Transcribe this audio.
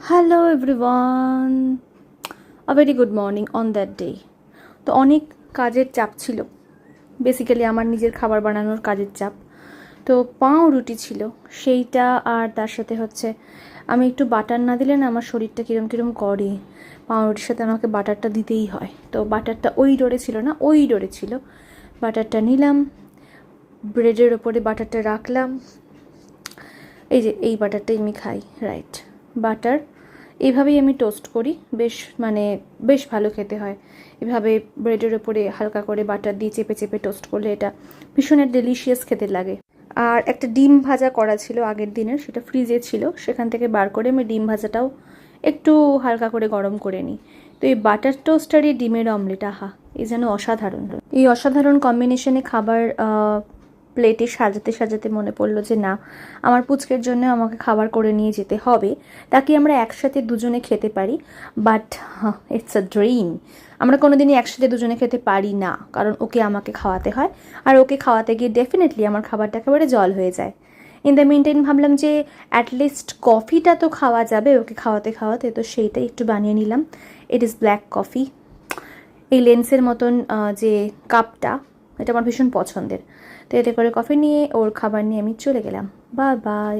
Hello everyone, a very good morning on that day. তো অনেক কাজের চাপ ছিল, বেসিক্যালি আমার নিজের খাবার বানানোর কাজের চাপ। তো পাউরুটি ছিল সেইটা, আর তার সাথে হচ্ছে আমি একটু বাটার না দিলে না আমার শরীরটা কীরম কীরম করে। পাউরুটির সাথে আমাকে বাটারটা দিতেই হয়, তো বাটারটা ওই ডোরে ছিল না, ওই ডোরে ছিল। বাটারটা নিলাম, ব্রেডের ওপরে বাটারটা রাখলাম। এই যে এই বাটারটাই আমি খাই, রাইট বাটার। এইভাবেই আমি টোস্ট করি, বেশ ভালো খেতে হয়। এভাবে ব্রেডের ওপরে হালকা করে বাটার দিয়ে চেপে চেপে টোস্ট করলে এটা ভীষণ ডেলিশিয়াস খেতে লাগে। আর একটা ডিম ভাজা করা ছিল আগের দিনের, সেটা ফ্রিজে ছিল, সেখান থেকে বার করে আমি ডিম ভাজাটাও একটু হালকা করে গরম করে নিই। তো এই বাটার টোস্ট আর এই ডিমের অমলেট, আহা, এই যেন অসাধারণ। এই অসাধারণ কম্বিনেশনে খাবার প্লেটে সাজাতে সাজাতে মনে পড়লো যে না, আমার পুচকের জন্য আমাকে খাবার করে নিয়ে যেতে হবে, তাকে আমরা একসাথে দুজনে খেতে পারি। But it's a dream. আমরা কোনোদিনই একসাথে দুজনে খেতে পারি না, কারণ ওকে আমাকে খাওয়াতে হয়, আর ওকে খাওয়াতে গিয়ে ডেফিনেটলি আমার খাবারটা একেবারে জল হয়ে যায়। ইন দ্য মিনটাইম ভাবলাম যে অ্যাটলিস্ট কফিটা তো খাওয়া যাবে ওকে খাওয়াতে খাওয়াতে, তো সেইটাই একটু বানিয়ে নিলাম। It is black coffee. এই লেন্সের মতন যে কাপটা, এটা আমার ভীষণ পছন্দের। তো এতে করে কফি নিয়ে ওর খাবার নিয়ে আমি চলে গেলাম। Bye bye.